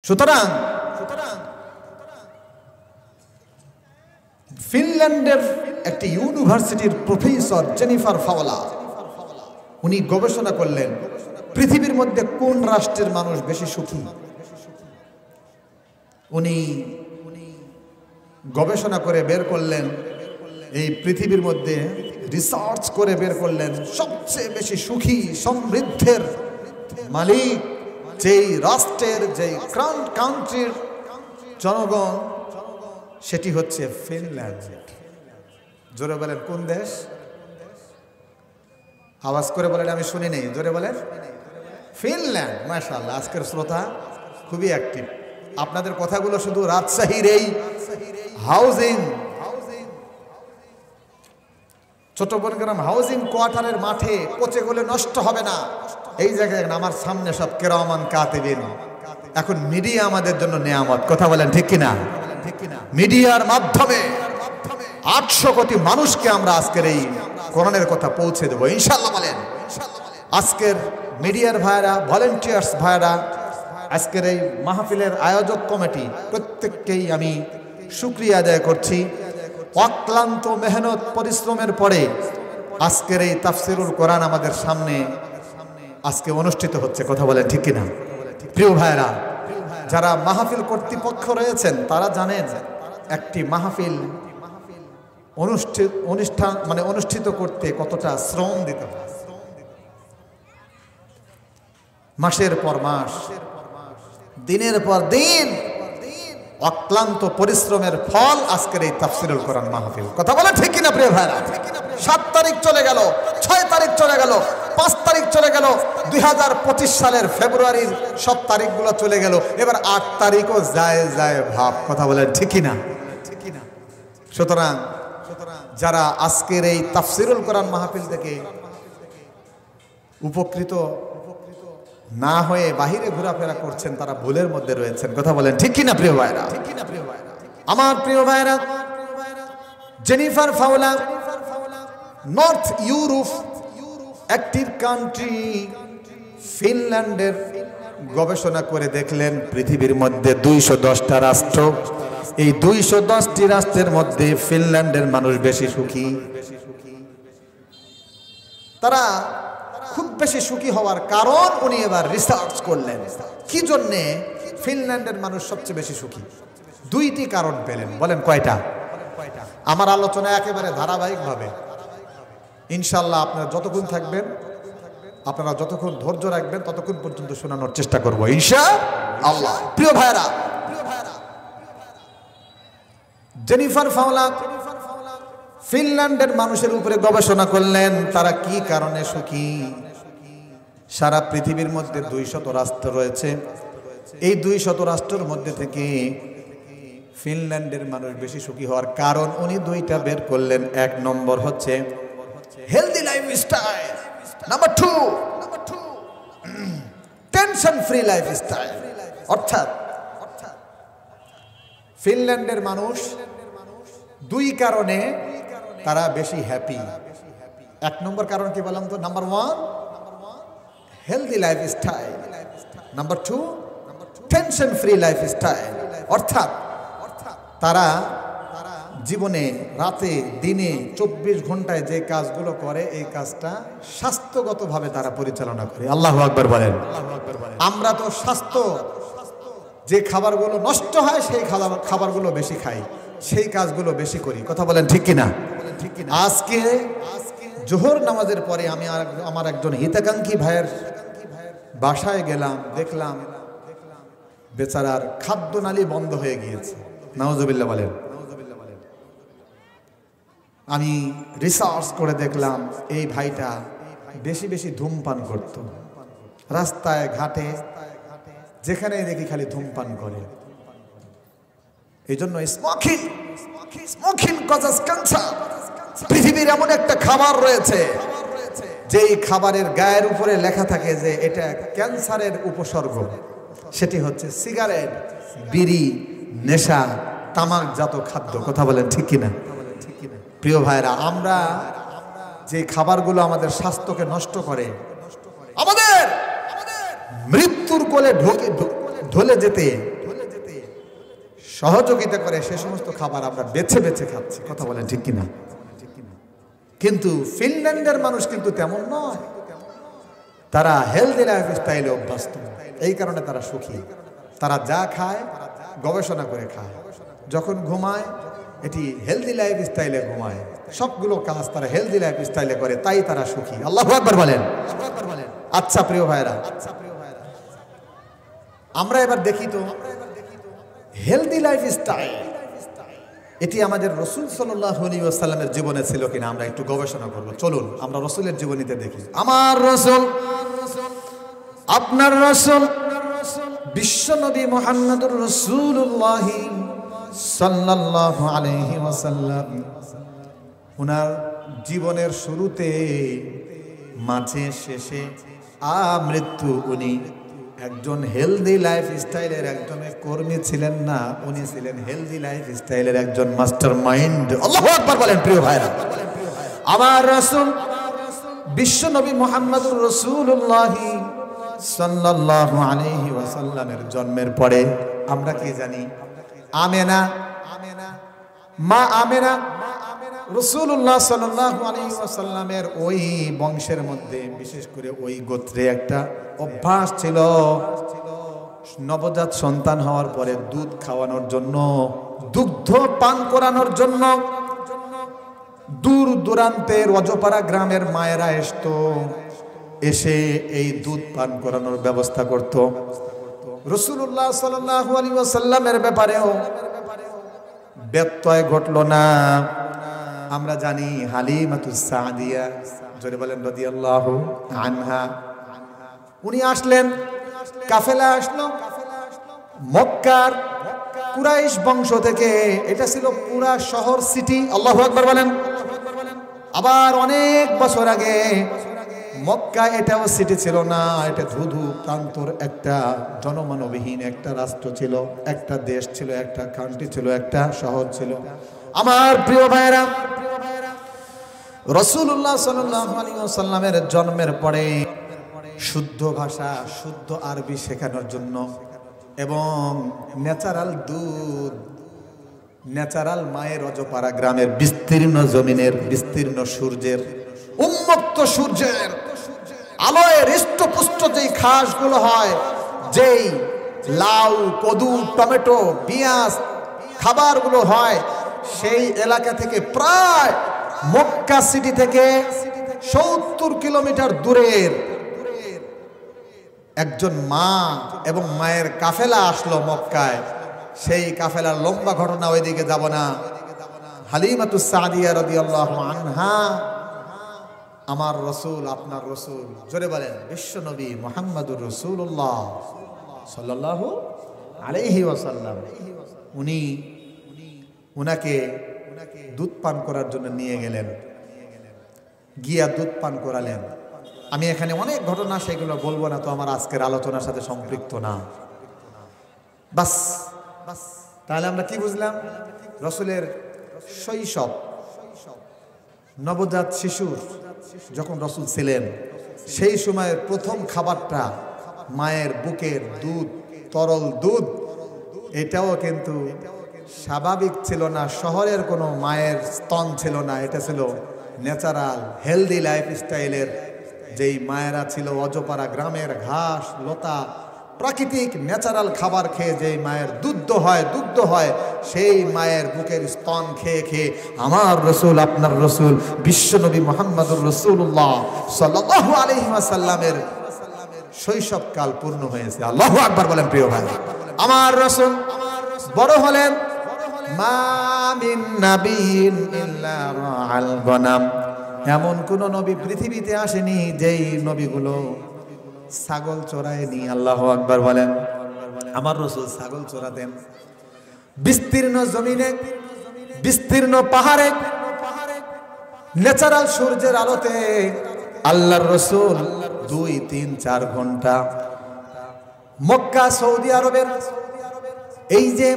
সুতরাং ফিনল্যান্ডের একটি ইউনিভার্সিটির প্রফেসর জেনিফার ফাওলা উনি গবেষণা করলেন পৃথিবীর মধ্যে কোন রাষ্ট্রের মানুষ বেশি সুখী। উনি গবেষণা করে বের করলেন, এই পৃথিবীর মধ্যে রিসার্চ করে বের করলেন সবচেয়ে বেশি সুখী সমৃদ্ধের মালিক যেই রাষ্ট্রের, যেই কান্ট্রির জনগণ, সেটি হচ্ছে ফিনল্যান্ড। জোরে বলেন কোন দেশ? আওয়াজ করে বলেন, আমি শুনি নেই, জোরে বলেন। ফিনল্যান্ড। মাশাআল্লাহ, আজকের শ্রোতা খুবই অ্যাক্টিভ। আপনাদের কথাগুলো শুধু রাজশাহীর এই হাউজিং ছোট বনগ্রাম হাউজিং কোয়ার্টারের মাঠে পচে গলে নষ্ট হবে না। এই জায়গায় আমার সামনে সব কেরামান কাতিবিন। এখন মিডিয়া আমাদের জন্য নেয়ামত, কথা বলেন ঠিক কিনা? মিডিয়ার মাধ্যমে 800 কোটি মানুষকে আমরা আজকের এই কোরআনের কথা পৌঁছে দেবো ইনশাআল্লাহ। বলেন আজকের মিডিয়ার ভাইরা, ভলেন্টিয়ার্স ভাইরা, আজকের এই মাহফিলের আয়োজক কমিটি, প্রত্যেককেই আমি শুকরিয়া আদায় করছি। অক্লান্ত মেহনত পরিশ্রমের পরে আজকের এই তাফসিরুল কোরআন আমাদের সামনে আজকে অনুষ্ঠিত হচ্ছে, কথা বলেন ঠিক কিনা? প্রিয় ভাইরা, যারা মাহফিল কর্তৃপক্ষ রয়েছেন তারা জানেন একটি মাহফিল অনুষ্ঠিত করতে কতটা শ্রম দিতে হয়। মাসের পর মাস, দিনের পর দিন অক্লান্ত পরিশ্রমের ফল আজকের এই তাফসিরুল কোরআন মাহফিল, কথা বলে ঠিক কিনা প্রিয় ভাইরা? 7 তারিখ চলে গেল, 6 তারিখ চলে গেল, 5 তারিখ চলে গেল, 2025 সালের ফেব্রুয়ারির সব তারিখগুলো চলে গেল, এবার 8 তারিখও যায় যায় ভাব, কথা বলে ঠিক কিনা? সুতরাং যারা আজকের এই তাফসিরুল কোরআন মাহফিল থেকে উপকৃত না হয়ে বাহিরে ঘোরাফেরা করছেন তারা ভুলের মধ্যে রয়েছেন, কথা বলেন ঠিক কিনা প্রিয় ভাইরা? আমার প্রিয় ভাইরা, জেনিফার ফাওলা নর্থ ইউরোপ একটি কান্ট্রি ফিনল্যান্ডের গবেষণা করে দেখলেন পৃথিবীর মধ্যে 210টা রাষ্ট্র, এই 210টি রাষ্ট্রের মধ্যে ফিনল্যান্ডের মানুষ বেশি সুখী। তারা খুব বেশি সুখী হওয়ার কারণ উনি এবার রিসার্চ করলেন কি জন্যে ফিনল্যান্ডের মানুষ সবচেয়ে বেশি সুখী। 2টি কারণ পেলেন। বলেন কয়টা? আমার আলোচনা একেবারে ধারাবাহিকভাবে ইনশাআল্লাহ আপনারা যতক্ষণ থাকবেন, আপনারা যতক্ষণ ধৈর্য রাখবেন ততক্ষণ পর্যন্ত শোনানোর চেষ্টা করবো ইনশাআল্লাহ। প্রিয় ভাইরা, জেনিফার ফাওলা ফিনল্যান্ডের মানুষের উপরে গবেষণা করলেন তারা কি কারণে সুখী। সারা পৃথিবীর মধ্যে 200 রাষ্ট্র রয়েছে, এই 200 রাষ্ট্রের মধ্যে থেকে ফিনল্যান্ডের মানুষ বেশি সুখী হওয়ার কারণ উনি 2টা বের করলেন। 1 নম্বর হচ্ছে healthy lifestyle, number 2 tension free lifestyle. অর্থাৎ ফিনল্যান্ডের মানুষ 2 কারণে তারা বেশি হ্যাপি। 1 নম্বর কারণ কি বললাম তো? Number 1 healthy lifestyle, number 2 tension free lifestyle. অর্থাৎ তারা জীবনে রাতে দিনে 24 ঘন্টায় যে কাজগুলো করে এই কাজটা স্বাস্থ্যগতভাবে তারা পরিচালনা করে। আল্লাহু আকবার বলেন। আমরা তো স্বাস্থ্য যে খাবারগুলো নষ্ট হয় সেই খাবারগুলো বেশি খাই, সেই কাজগুলো বেশি করি, কথা বলেন ঠিক কিনা? আজকে জোহর নামাজের পরে আমি আমার একজন হিতাকাঙ্ক্ষী ভাইয়ের বাসায় গেলাম, দেখলাম বেচারার খাদ্যনালী বন্ধ হয়ে গিয়েছে। নাউজুবিল্লাহ বলেন। আমি রিসার্চ করে দেখলাম এই ভাইটা বেশি বেশি ধূমপান করত, রাস্তায় ঘাটে যেখানে দেখি খালি ধূমপান করে। এই জন্য স্মোকিং কজেস ক্যান্সার। পৃথিবীর এমন একটা খাবার রয়েছে যেই খাবারের গায়ের উপরে লেখা থাকে যে এটা ক্যান্সারের উপসর্গ, সেটি হচ্ছে সিগারেট, বিড়ি, নেশা, তামাকজাত খাদ্য, কথা বলেন ঠিক কিনা? প্রিয় ভাইরা, আমরা যে খাবারগুলো আমাদের স্বাস্থ্যকে নষ্ট করে, আমাদের মৃত্যুর কোলে ঢলে যেতে সহযোগিতা করে সে সমস্ত খাবার আমরা বেছে বেছে খাচ্ছি। কথা বলেন ঠিক কিনা? কিন্তু ফিনল্যান্ডের মানুষ কিন্তু তেমন নয়, তারা হেলদি লাইফ স্টাইলে অভ্যস্ত, এই কারণে তারা সুখী। তারা যা খায় গবেষণা করে খায়, যখন ঘুমায় এটি হেলদি লাইফ স্টাইলে ঘুমায়, সবগুলো কাজ তারা হেলদি লাইফ স্টাইলে করে, তাই তারা সুখী। আল্লাহু আকবার বলেন। আচ্ছা প্রিয় ভাইরা, আমরা এবার দেখি তো হেলদি লাইফ স্টাইল এটি আমাদের রাসূল সাল্লাল্লাহু আলাইহি ওয়াসাল্লামের জীবনে ছিল কিনা আমরা একটু গবেষণা করব। চলুন আমরা রাসূলের জীবনীতে দেখি। আমার রাসূল, আপনার রাসূল বিশ্বনবী মুহাম্মদুর রাসূলুল্লাহ সাল্লাল্লাহু আলাইহি ওয়াসাল্লাম ওনার জীবনের শুরুতে, মাঝে, শেষে, আমৃত্যু উনি একজন হেলদি লাইফ স্টাইলের একজন কর্মী ছিলেন না, উনি ছিলেন হেলদি লাইফ স্টাইলের একজন মাস্টার মাইন্ড। আল্লাহু আকবার বলেন প্রিয় ভাইরা। আমার রাসূল বিশ্বনবী মুহাম্মদুর রাসূলুল্লাহ সাল্লাল্লাহু আলাইহি ওয়াসাল্লামের জন্মের পরে আমরা কি জানি, মা আমেনা রাসূলুল্লাহ সাল্লাল্লাহু আলাইহি ওয়াসাল্লামের ওই বংশের মধ্যে, বিশেষ করে ওই গোত্রে একটা অভ্যাস ছিল, নবজাত সন্তান হওয়ার পরে দুধ খাওয়ানোর জন্য, দুগ্ধ পান করানোর জন্য দূর দূরান্তের অজপাড়া গ্রামের মায়েরা আসতো, এসে এই দুধ পান করানোর ব্যবস্থা করত। রাসূলুল্লাহ সাল্লাল্লাহু আলাইহি ওয়াসাল্লামের ব্যাপারেও ব্যত্যয় ঘটল না। আমরা জানি হালিমাতুস সাদিয়া, জোরে বলেন রাদিয়াল্লাহু আনহা, উনি আসলেন, কাফেলা আসলো মক্কার কুরাইশ বংশ থেকে। এটা ছিল পুরা শহর, সিটি। আল্লাহু আকবার বলেন। আবার অনেক বছর আগে মক্কা এটাও সিটি ছিল না, এটা ধুধু প্রান্তর একটা জনমানবহীন একটা রাষ্ট্র ছিল, একটা দেশ ছিল, একটা কান্ট্রি ছিল, একটা শহর ছিল। আমার প্রিয় ভাইরা, রাসূলুল্লাহ সাল্লাল্লাহু আলাইহি ওয়াসাল্লামের জন্মের পরে শুদ্ধ ভাষা, শুদ্ধ আরবি শেখানোর জন্য এবং ন্যাচারাল দুধ, ন্যাচারাল মায়ের অজপাড়া গ্রামের বিস্তীর্ণ জমিনের, বিস্তীর্ণ সূর্যের, উন্মুক্ত সূর্যের আলোয় হৃষ্টপুষ্ট যেই ঘাসগুলো হয়, যেই লাউ, কদু, টমেটো, পেঁয়াজ খাবারগুলো হয়, সেই এলাকা থেকে প্রায় মক্কা সিটি থেকে 70 কিলোমিটার দূরের একজন মা এবং মায়ের কাফেলা আসলো মক্কায়। সেই কাফেলার লম্বা ঘটনা, ওইদিকে যাব না। হালিমাতুস সাদিয়া রাদিয়াল্লাহু আনহা, আমার রাসূল, আপনার রাসূল, জোরে বলেন বিশ্বনবী মুহাম্মদুর রাসূলুল্লাহ সাল্লাল্লাহু আলাইহি ওয়াসাল্লাম, উনাকে দুধ পান করার জন্য নিয়ে গেলেন, গিয়া দুধ পান করালেন। আমি এখানে অনেক ঘটনা, সেগুলো বলবো না, তো আমার আজকের আলোচনার সাথে সম্পৃক্ত না। বাস, তাহলে আমরা কি বুঝলাম? রাসূলের শৈশব, নবজাত শিশুর যখন রাসূল ছিলেন, সেই সময়ের প্রথম খাবারটা মায়ের বুকের দুধ, তরল দুধ। এটাও কিন্তু স্বাভাবিক ছিল না, শহরের কোনো মায়ের স্তন ছিল না, এটা ছিল ন্যাচারাল হেলদি লাইফ স্টাইলের যেই মায়েরা ছিল, অজপাড়া গ্রামের ঘাস লতা, প্রাকৃতিক ন্যাচারাল খাবার খেয়ে যেই মায়ের দুগ্ধ হয়, সেই মায়ের বুকের স্তন খেয়ে খেয়ে আমার রাসূল, আপনার রাসূল বিশ্বনবী মুহাম্মদুর রাসূলুল্লাহ সাল্লাল্লাহু আলাইহি ওয়াসাল্লামের শৈশবকাল পূর্ণ হয়েছে। আল্লাহু আকবার বলেন প্রিয় ভাই। আমার রাসূল বড় হলেন, মা মিন নাবিয়্যিন ইল্লা রাআল গনাম, এমন কোন নবী পৃথিবীতে আসেনি যেই নবীগুলো ছাগল চড়ায়নি। আল্লাহু আকবার বলেন। আমার রাসূল ছাগল চড়াতেন বিস্তীর্ণ জমিনে, বিস্তীর্ণ পাহাড়ে, ন্যাচারাল সূর্যের আলোতে। আল্লাহর রাসূল 2, 3, 4 ঘন্টা মক্কা, সৌদি আরবের এই যে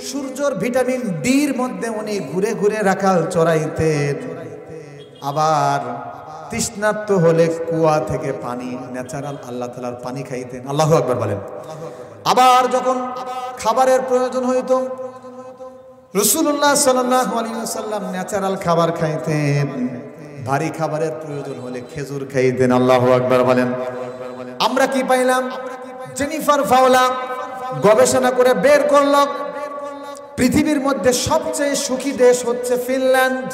সূর্যর ভিটামিন ডির মধ্যে উনি ঘুরে ঘুরে রাখাল চড়াইতেন। আবার তৃষ্ণার্ত হলে কুয়া থেকে পানি, ন্যাচারাল আল্লাহ তাআলার পানি খাইতেন। আল্লাহু আকবার বলেন। আবার যখন খাবারের প্রয়োজন হইতো, রাসূলুল্লাহ সাল্লাল্লাহু আলাইহি ওয়াসাল্লাম ন্যাচারাল খাবার খাইতেন, ভারী খাবারের প্রয়োজন হলে খেজুর খাইতেন। আল্লাহু আকবার বলেন। আমরা কি পাইলাম? জেনিফার ফাওলা গবেষণা করে বের করল পৃথিবীর মধ্যে সবচেয়ে সুখী দেশ হচ্ছে ফিনল্যান্ড,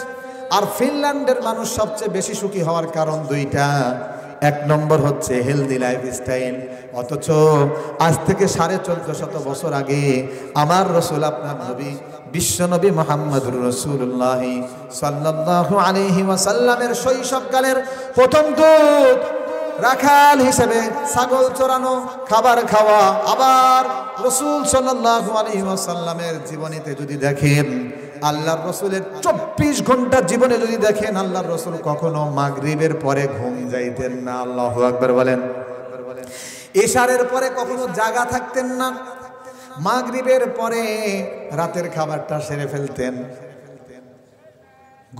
আর ফিনল্যান্ডের মানুষ সবচেয়ে বেশি সুখী হওয়ার কারণ দুইটা। এক নম্বর হচ্ছে হেলদি লাইফস্টাইল। অথচ আজ থেকে 1450 বছর আগে আমার রসুল, আপনার নবী, বিশ্বনবী মুহাম্মদুর রাসূলুল্লাহ সাল্লাল্লাহু আলাইহি ওয়াসাল্লামের শৈশবকালের প্রথম দূত, রাখাল হিসেবে ছাগল চড়ানো, খাবার খাওয়া। আবার রসুল সাল্লাল্লাহু আলাইহি ওয়াসাল্লামের জীবনীতে যদি দেখেন, আল্লাহর রসুলের 24 ঘন্টা জীবনে যদি দেখেন, আল্লাহর রসুল কখনো মাগরিবের পরে ঘুম যাইতেন না। আল্লাহু আকবার বলেন। ইশারের পরে কখনো জাগা থাকতেন না। মাগরিবের পরে রাতের খাবারটা সেরে ফেলতেন।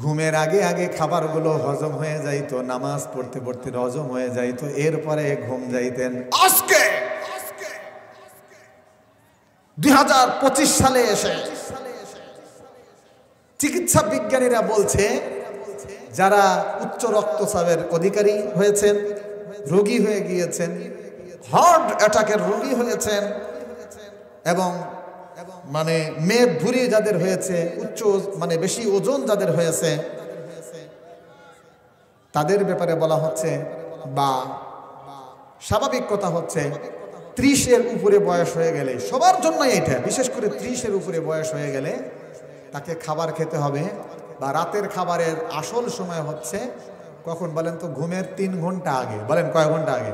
ঘুমের আগে আগে খাবারগুলো হজম হয়ে যাইতো, নামাজ পড়তে পড়তে হজম হয়ে যাইতো, এরপরে ঘুম যাইতেন। আজকে 2025 সালে এসে চিকিৎসা বিজ্ঞানীরা বলছে, যারা উচ্চ রক্তচাপের অধিকারী হয়েছেন, রোগী হয়ে গিয়েছেন, হার্ট অ্যাটাকের রোগী হয়েছেন, এবং মানে মেদভুঁড়ি যাদের হয়েছে, উচ্চ মানে বেশি ওজন যাদের হয়েছে, তাদের ব্যাপারে বলা হচ্ছে, বা স্বাভাবিক কথা হচ্ছে 30-এর উপরে বয়স হয়ে গেলে, সবার জন্য এটা, বিশেষ করে 30-এর উপরে বয়স হয়ে গেলে তাকে খাবার খেতে হবে। বা রাতের খাবারের আসল সময় হচ্ছে কখন বলেন তো? ঘুমের 3 ঘন্টা আগে। বলেন কয় ঘন্টা আগে?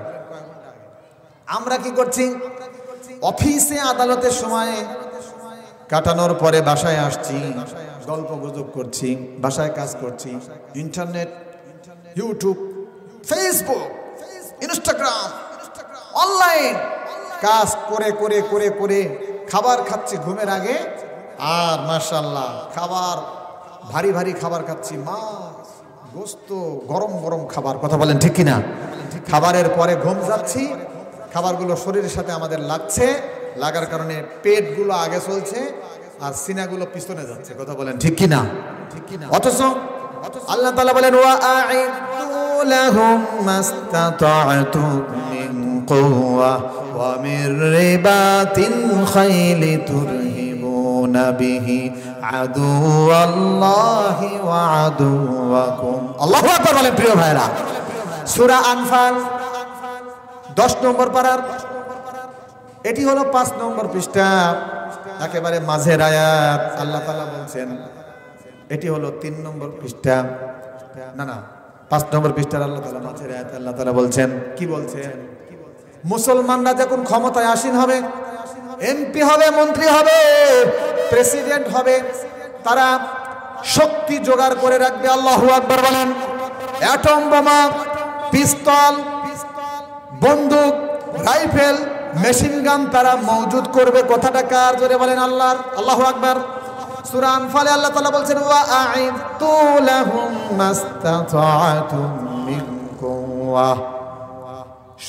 আমরা কি করছি? অফিসে আদালতের সময় কাটানোর পরে বাসায় আসছি, গল্প গুজব করছি, বাসায় কাজ করছি, internet, YouTube, Facebook, Instagram, online কাজ করে করে করে করে খাবার খাচ্ছি ঘুমের আগে। আর মাশাআল্লাহ খাবার ভারী ভারী খাবার খাচ্ছি, মাছ, গোস্ত, গরম গরম খাবার। কথা বলেন ঠিক কিনা? খাবারের পরে ঘুম যাচ্ছি, খাবারগুলো শরীরের সাথে আমাদের লাগছে, লাগার কারণে পেটগুলো আগে চলছে আর সিনাগুলো পিছনে যাচ্ছে। কথা বলেন ঠিক কিনা? অথচ আল্লাহ তাআলা বলেন, ওয়া আ'ইদু লাহুম মাস্তাতা'তুম মিন কুওয়া ওয়া মির রিবাতিল খাইলি তুরহিবুনা বিহি আদুওয়াল্লাহি ওয়া আদুওয়াকুম। আল্লাহু আকবার বলেন। প্রিয় ভাইরা, সূরা আনফাল 10 নম্বর পারার, এটি হলো 5 নম্বর পৃষ্ঠা, একেবারে মাঝের আয়াত। আল্লাহ তাআলা বলছেন, এটি হলো 3 নম্বর পৃষ্ঠা, না 5 নম্বর পৃষ্ঠার আল্লাহ তাআলা মাঝের আয়াত। আল্লাহ তাআলা বলছেন, কি বলছেন? মুসলমানরা যখন ক্ষমতায় আসীন হবে, এমপি হবে, মন্ত্রী হবে, প্রেসিডেন্ট হবে, তারা শক্তি জোগাড় করে রাখবে। আল্লাহু আকবার বলেন। অ্যাটম বোমা, পিস্তল, বন্দুক, রাইফেল, মেশিন গান তারা মজুদ করবে। কথাটা কার? জোরে বলেন আল্লাহর। আল্লাহু আকবার। সূরা আনফালে আল্লাহ তাআলা বলছেন, ওয়া আ'ইদু লাহুম মাস্তাতা'তুম মিন কুওয়া।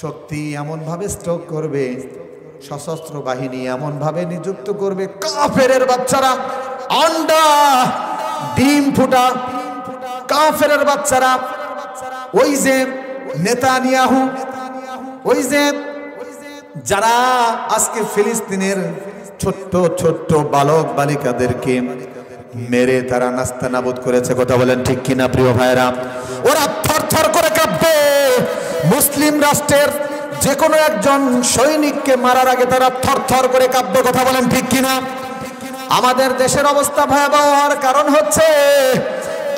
শক্তি এমন ভাবে স্টক করবে, সশস্ত্র বাহিনী এমন ভাবে নিযুক্ত করবে, কাফেরের বাচ্চারা আন্ডা ডিম ফুটা কাফেরের বাচ্চারা, ওই যে নেতানিয়াহু, ওই যে যারা আজকে ফিলিস্তিনের ছোট্ট ছোট্ট বালক বালিকাদেরকে মেরে তারা নাস্তানাবুদ করেছে। কথা বলেন ঠিক কিনা প্রিয় ভাইরা? ওরা থরথর করে কাঁপবে। মুসলিম রাষ্ট্রের যে কোনো একজন সৈনিককে মারার আগে তারা থরথর করে কাঁপবে। কথা বলেন ঠিক কিনা? আমাদের দেশের অবস্থা ভয়াবহ হওয়ার কারণ হচ্ছে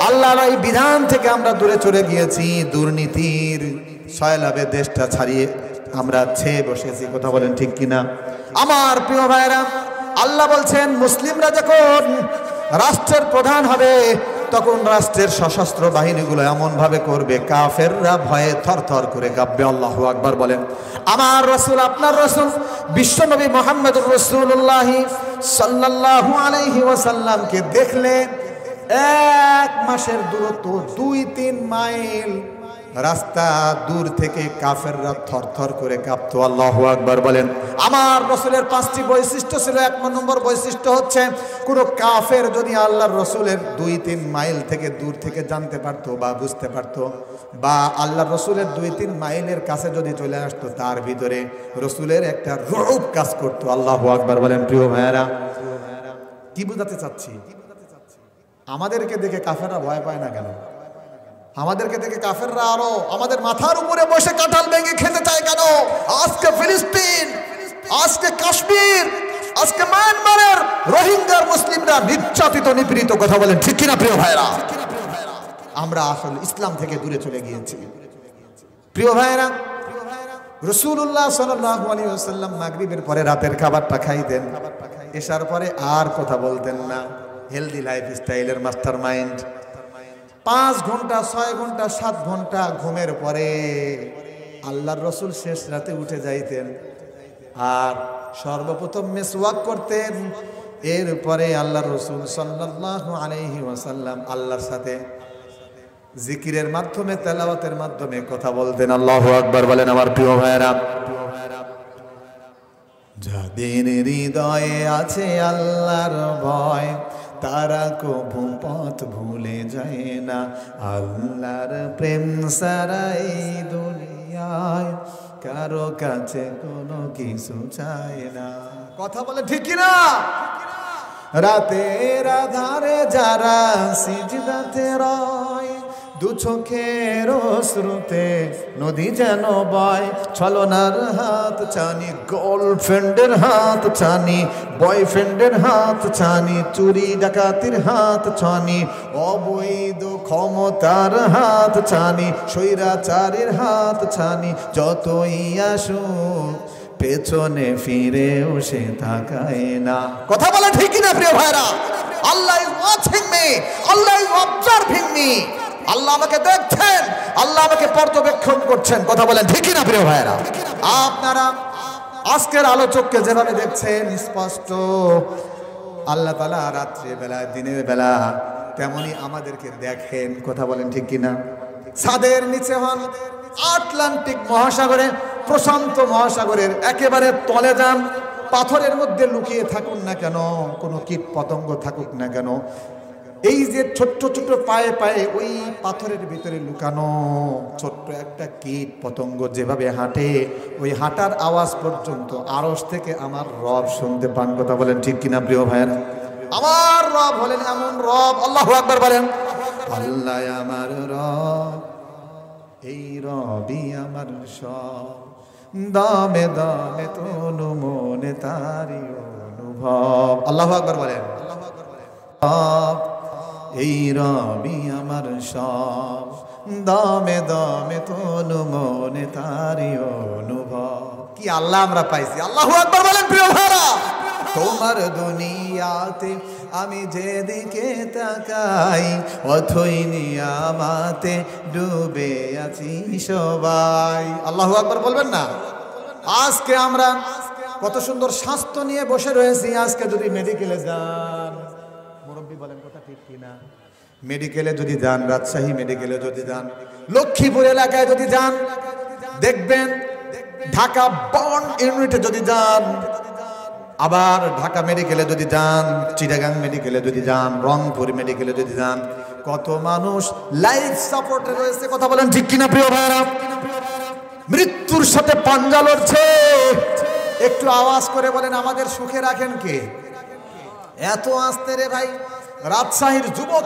আল্লাহর এই বিধান থেকে আমরা দূরে চলে গিয়েছি। দুর্নীতির সয়লাবে দেশটা ছাড়িয়ে আমরা ছেয়ে বসেছি। কথা বলেন ঠিক কিনা? আমার প্রিয় ভাইরা, আল্লাহ বলছেন, মুসলিমরা যখন রাষ্ট্রের প্রধান হবে তখন রাষ্ট্রের সশস্ত্র বাহিনীগুলো এমন ভাবে করবে, কাফেররা ভয়ে থরথর করে কাঁপবে। আল্লাহু আকবার বলেন। আমার রাসূল, আপনার রাসূল বিশ্বনবী মুহাম্মদুর রাসূলুল্লাহ সাল্লাল্লাহু আলাইহি ওয়াসাল্লামকে দেখলে 1 মাসের দূরত্ব 2-3 মাইল রাস্তা দূর থেকে কাফেররা থরথর করে কাঁপতো। আল্লাহু আকবার বলেন। আমার রাসূলের 5টি বৈশিষ্ট্য ছিল। 1 নম্বর বৈশিষ্ট্য হচ্ছে কোনো কাফের যদি আল্লাহর রাসূলের 2-3 মাইল থেকে দূর থেকে জানতে পারতো বা বুঝতে পারতো, বা আল্লাহর রাসূলের 2-3 মাইলের কাছে যদি চলে আসতো, তার ভিতরে রাসূলের একটা রূপ কাজ করতো। আল্লাহু আকবার বলেন। প্রিয় ভাইয়েরা, কি বোঝাতে চাচ্ছি? আমাদেরকে দেখে কাফেররা ভয় পায় না কেন? আমাদেরকে দেখে কাফেররা আরো আমাদের মাথার উপরে বসে কাঁঠাল ভেঙে খেতে চায় কেন? আজকে ফিলিস্তিন, আজকে কাশ্মীর, আজকে মায়ানমারের রোহিঙ্গার মুসলিমরা নির্যাতিত নিপীড়িত। কথা বলেন ঠিক কিনা প্রিয় ভাইরা? আমরা আসলে ইসলাম থেকে দূরে চলে গিয়েছি। প্রিয় ভাইরা, রাসূলুল্লাহ সাল্লাল্লাহু আলাইহি ওয়াসাল্লাম মাগরিবের পরে রাতের খাবারটা খাইতেন, এশার পরে আর কথা বলতেন না। Healthy লাইফস্টাইলের master mind. 5 ঘন্টা, 6 ঘন্টা, 7 ঘন্টা ঘুমের পরে আল্লাহর রাসূল শেষ রাতে উঠে যাইতেন আর সর্বপ্রথম মিসওয়াক করতেন। এরপরে আল্লাহর রাসূল সাল্লাল্লাহু আলাইহি ওয়াসাল্লাম আল্লাহর সাথে জিকিরের মাধ্যমে, তেলাওয়াতের মাধ্যমে কথা বলতেন। আল্লাহু আকবার বলেন আমার প্রিয় ভাইরা। যাদের হৃদয়ে আছে আল্লাহর ভয়, তারা কবু পথ ভুলে যায় না। আল্লাহর প্রেম ছাড়া এই দুনিয়ায় কারো কাছে কোনো কিছু চায় না। কথা বলে ঠিক কিনা? রাতের আধারে যারা সিজদাতে রয়, দু চোখের অশ্রুতে নদী যেন বয়। ছলনার হাত ছানি, গার্লফ্রেন্ডের হাত ছানি, বয়ফ্রেন্ডের হাত ছানি, চুরি ডাকাতির হাত ছানি, অবৈধ ক্ষমতার হাত ছানি, স্বৈরাচারের হাত ছানি। যতই আসুক পেছনে ফিরেও সে তাকায় না। কথা বলে ঠিক কিনা প্রিয় ভাইরা? Allah is watching me, Allah is observing me. Allah আমাকে দেখছেন, আল্লাহ আমাকে পর্যবেক্ষণ করছেন। কথা বলেন ঠিক কিনা প্রিয় ভাইরা? আপনারা আজকের আলোচককে যেভাবে দেখছেন স্পষ্ট, আল্লাহ তাআলা রাত্রে বেলা, দিনের বেলা তেমনি আমাদেরকে দেখেন। কথা বলেন ঠিক কিনা? ছাদের নিচে হন, আটলান্টিক মহাসাগরে, প্রশান্ত মহাসাগরের একেবারে তলে যান, পাথরের মধ্যে লুকিয়ে থাকুন না কেন, কোনো কীট পতঙ্গ থাকুক না কেন, এই যে ছোট্ট ছোট্ট পায়ে পায়ে ওই পাথরের ভিতরে লুকানো ছোট্ট একটা কীট পতঙ্গ যেভাবে হাঁটে, ওই হাঁটার আওয়াজ পর্যন্ত আরশ থেকে আমার রব শুনতে পান। কথা বলেন ঠিক কিনা প্রিয় ভাইয়েরা? আমার রব হলেন এমন রব। আল্লাহু আকবার বলেন। আল্লাহ আমার রব, এই রবই আমার সব, দামে দামে তনু মনে তারি অনুভব। আল্লাহু আকবার বলেন। এই রবি আমার সব, দামে দামে তনু মনে তারি অনুভব। কি আল্লাহ আমরা পাইছি। আল্লাহু আকবার বলেন প্রিয় ভাইরা। তোমার দুনিয়াতে আমি যেদিকে তাকাই, অথই নিয়ামতে ডুবে আছি সবাই। আল্লাহু আকবার বলবেন না? আজকে আমরা কত সুন্দর স্বাস্থ্য নিয়ে বসে রয়েছি। আজকে যদি মেডিকেলে যান, মুরব্বী বলেন কথা ঠিক কিনা? মেডিকেলে যদি যান, রাজশাহী মেডিকেলে যদি যান, লক্ষ্মীপুর এলাকায় যদি যান, দেখবেন ঢাকা বর্ন ইউনিটে যদি যান, আবার ঢাকা মেডিকেলে যদি যান, চিটাগাং মেডিকেলে যদি যান, রংপুর মেডিকেলে যদি যান, কত মানুষ লাইফ সাপোর্টে রয়েছে। কথা বলেন ঠিক কিনা প্রিয় ভাইরা? মৃত্যুর সাথে পাঞ্জা লড়ছে। একটু আওয়াজ করে বলেন আমাদের সুখে রাখেন কে? এত আস্তে রে ভাই। রাজশাহীর যুবক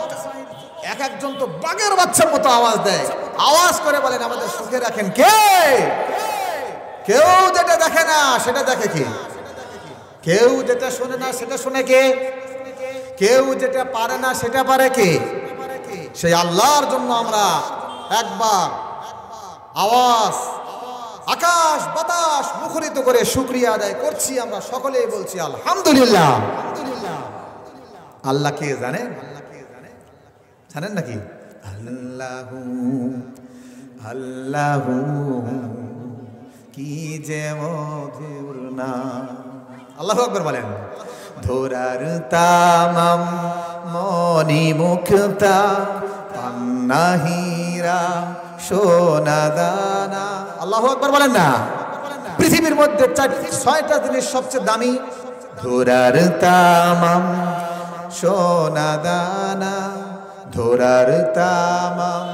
এক একজন তো বাঘের বাচ্চার মতো আওয়াজ দেয়। আওয়াজ করে বলেন আমাদের সুখে রাখেন কে? কেউ যেটা দেখে না সেটা দেখে কে? কেউ যেটা শোনে না সেটা শোনে কে? কেউ যেটা পারে না সেটা পারে কে? সেই আল্লাহর জন্য আমরা একবার আওয়াজ আকাশ বাতাস মুখরিত করে শুকরিয়া আদায় করছি। আমরা সকলেই বলছি আলহামদুলিল্লাহ। আল্লাহ কে জানেন? জানেন নাকি? আল্লাহু আল্লাহু কি যে মধুর নাম। আল্লাহু আকবার বলেন। ধরার তামাম মনি মুক্তা পান্না হীরা সোনা দানা। আল্লাহু আকবার বলেন না। পৃথিবীর মধ্যে 6টা জিনিস সবচেয়ে দামি, ধরার তামাম সোনা দানা, ধরার তামাম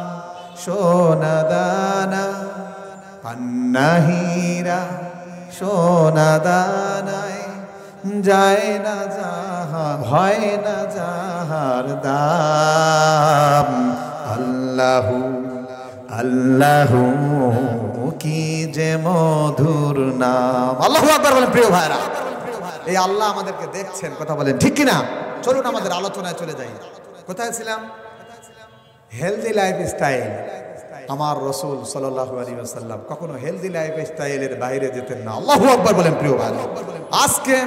সোনা দানা, পান্না হীরা সোনা দানায় যায় না যাহা, হয় না যাহার দাম। আল্লাহু আল্লাহু কি যে মধুর নাম। আল্লাহু আকবার বলেন প্রিয় ভাইরা। এই আল্লাহ আমাদেরকে দেখছেন, কথা বলেন ঠিক কিনা? চলুন আমাদের আলোচনায় চলে যাই। কোথায় ছিলাম? Healthy life style. আমার রাসূল সাল্লাল্লাহু আলাইহি ওয়াসাল্লাম কখনো হেলদি লাইফ স্টাইলের বাইরে যেতেন না। আল্লাহু আকবার বলেন প্রিয় ভাইরা। আজকে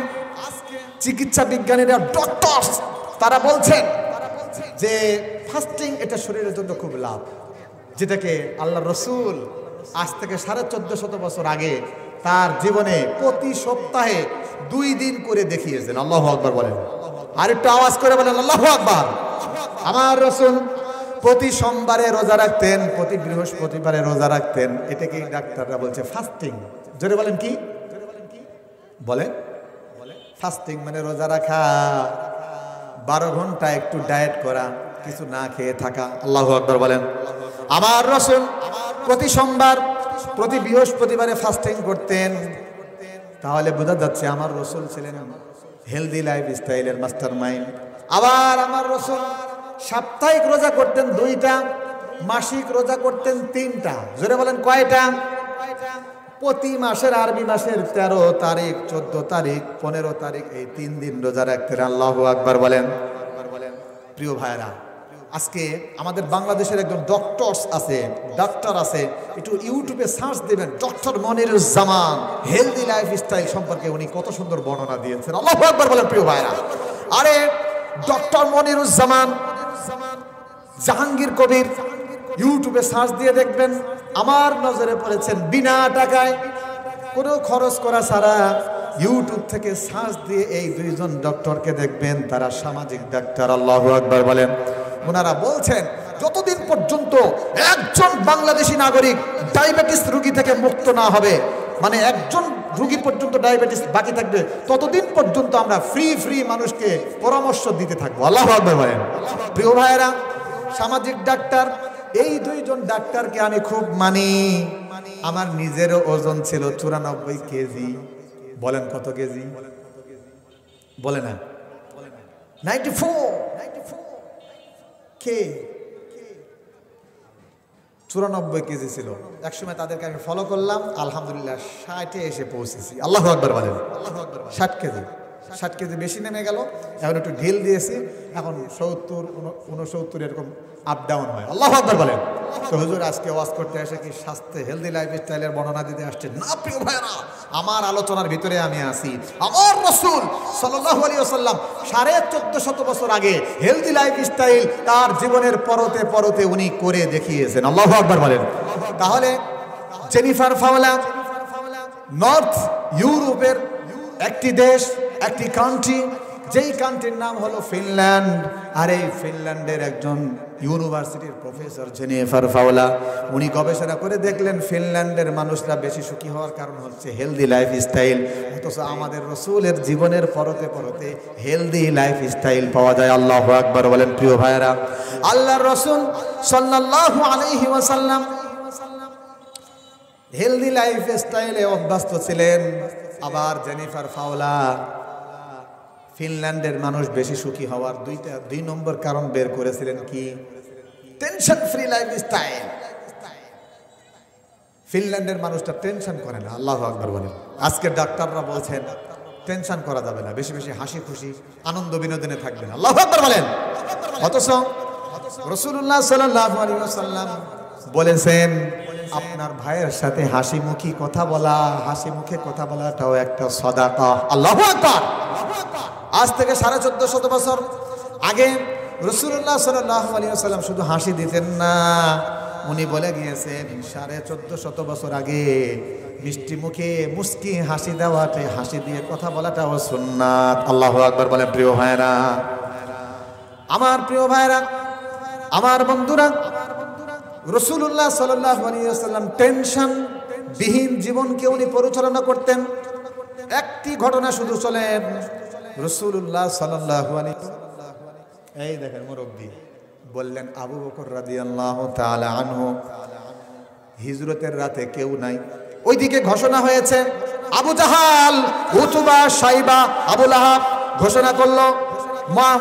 চিকিৎসা বিজ্ঞানীরা, ডক্টরস, তারা বলছেন যে ফাস্টিং এটা শরীরের জন্য খুব লাভ, যেটাকে আল্লাহ রসুল আজ থেকে 1450 বছর আগে তার জীবনে প্রতি সপ্তাহে 2 দিন করে দেখিয়েছেন। আল্লাহু আকবার বলেন। আর একটু আওয়াজ করে বলেন আল্লাহু আকবার। আমার রসুল প্রতি সোমবারে রোজা রাখতেন, প্রতি বৃহস্পতিবারে রোজা রাখতেন। এটাকে ডাক্তাররা বলছে ফাস্টিং। জোরে বলেন কি বলেন? ফাস্টিং মানে রোজা রাখা, 12 ঘন্টা একটু ডায়েট করা, কিছু না খেয়ে থাকা। আল্লাহু আকবার বলেন। আমার রাসূল প্রতি সোমবার, প্রতি বৃহস্পতিবারে ফাস্টিং করতেন। তাহলে বোঝা যাচ্ছে আমার রাসূল ছিলেন হেলদি লাইফ স্টাইলের মাস্টার মাইন্ড। আবার আমার রাসূল সাপ্তাহিক রোজা করতেন 2টা, মাসিক রোজা করতেন 3টা। জোরে বলেন কয়টা? প্রতি মাসের, আরবি মাসের 13 তারিখ, 14 তারিখ, 15 তারিখ, এই 3 দিন রোজা রাখতেন। আল্লাহু আকবার বলেন। প্রিয় ভাইরা, আজকে আমাদের বাংলাদেশের একজন ডাক্তার আছে, একটু ইউটিউবে সার্চ দিবেন, doctor Moniruzzaman. Healthy life style সম্পর্কে উনি কত সুন্দর বর্ণনা দিয়েছেন। আল্লাহু আকবার বলেন প্রিয় ভাইরা। আরে ডক্টর মনিরুজ্জামান, জাহাঙ্গীর কবির, ইউটিউবে সার্চ দিয়ে দেখবেন। আমার নজরে পড়েছেন বিনা টাকায়, কোনো খরচ করা ছাড়া ইউটিউব থেকে সার্চ দিয়ে এই 2 জন ডক্টরকে দেখবেন, তারা সামাজিক ডাক্তার। আল্লাহু আকবার বলেন। ওনারা বলছেন যতদিন পর্যন্ত একজন বাংলাদেশি নাগরিক ডায়াবেটিস রোগী থেকে মুক্ত না হবে, মানে একজন রোগী পর্যন্ত ডায়াবেটিস বাকি থাকবে, ততদিন পর্যন্ত আমরা ফ্রি মানুষকে পরামর্শ দিতে থাকবো। আল্লাহু আকবার বলেন। প্রিয় ভাইয়েরা, সামাজিক ডাক্তার, এই 2 জন ডাক্তারকে আমি খুব মানি। আমার নিজেরও ওজন ছিল 94 কেজি। বলেন কত কেজি? বলে না, 94 কে 94 কেজি ছিল। একসময় তাদেরকে আমি ফলো করলাম, আলহামদুলিল্লাহ 60-এ এসে পৌঁছেছি। আল্লাহু আকবার বলেন। 60 কেজি বেশি নেমে গেল। এখন একটু ঢিল দিয়েছি, এখন 70, 69 এরকম আপ ডাউন হয়। আল্লাহু আকবার বলেন। তো হুজুর আজকে ওয়াজ করতে এসে কি স্বাস্থ্যে হেলদি লাইফ স্টাইলের বর্ণনা দিতে আসছেন? না প্রিয় ভাইরা, আমার আলোচনার ভিতরে আমি আছি। আমার রাসূল সাল্লাল্লাহু আলাইহি ওয়াসাল্লাম 1450 বছর আগে হেলদি লাইফ স্টাইল তার জীবনের পরতে পরতে উনি করে দেখিয়েছেন। আল্লাহু আকবার বলেন। তাহলে জেনিফার ফাওলা নর্থ ইউরোপের একটি দেশ, একটি কান্ট্রি, যেই কান্ট্রির নাম হলো ফিনল্যান্ড। আর এই ফিনল্যান্ডের একজন ইউনিভার্সিটির প্রফেসর জেনিফার ফাওলা, উনি গবেষণা করে দেখলেন ফিনল্যান্ডের মানুষরা বেশি সুখী হওয়ার কারণ হচ্ছে হেলদি লাইফ স্টাইল। অথচ আমাদের রাসূলের জীবনের পরতে পরতে হেলদি লাইফ স্টাইল পাওয়া যায়। আল্লাহু আকবার বলেন। প্রিয় ভাইরা, আল্লাহর রাসূল সাল্লাল্লাহু আলাইহি ওয়াসাল্লাম হেলদি লাইফ স্টাইলে অভ্যস্ত ছিলেন। আবার জেনিফার ফাওলা ফিনল্যান্ডের মানুষ বেশি সুখী হওয়ার 2 নম্বর কারণ বের করেছিলেন কি? Tension free life style. ফিনল্যান্ডের মানুষটা টেনশন করে না। আল্লাহু আকবার বলেন। আজকে ডাক্তাররা বলছেন টেনশন করা যাবে না, বেশি বেশি হাসি খুশি আনন্দ বিনোদনে থাকবেন। আল্লাহু আকবার বলেন। অথচ রাসূলুল্লাহ সাল্লাল্লাহু আলাইহি ওয়াসাল্লাম বলেছেন আপনার ভাইয়ের সাথে হাসি মুখে কথা বলাটাও একটা সাদাকা। আল্লাহু আকবার। আজ থেকে 1450 বছর আগে রাসূলুল্লাহ সাল্লাল্লাহু আলাইহি ওয়াসাল্লাম শুধু হাসি দিতেন না, উনি বলে গিয়েছেন 1450 বছর আগে মিষ্টি মুখে মুস্কি হাসি দেওয়াতে, হাসি দিয়ে কথা বলাটাও সুন্নাত। আল্লাহু আকবার বলেন। প্রিয় ভাইরা, আমার প্রিয় ভাইরা, আমার বন্ধুরা, রাসূলুল্লাহ সাল্লাল্লাহু আলাইহি ওয়াসাল্লাম টেনশন বিহীন জীবনকে উনি পরিচালনা করতেন। একটি ঘটনা শুধু চলেন, রাসূলুল্লাহ সাল্লাল্লাহু আলাইহি এই দেখেন মুরব্বি বললেন আবু বকর রাদিয়াল্লাহু তাআলা আনহু, হিজরতের রাতে কেউ নাই। ওইদিকে ঘোষণা হয়েছে, আবু জাহাল, উতবা, সাইবা, আবু লাহাব ঘোষণা করলো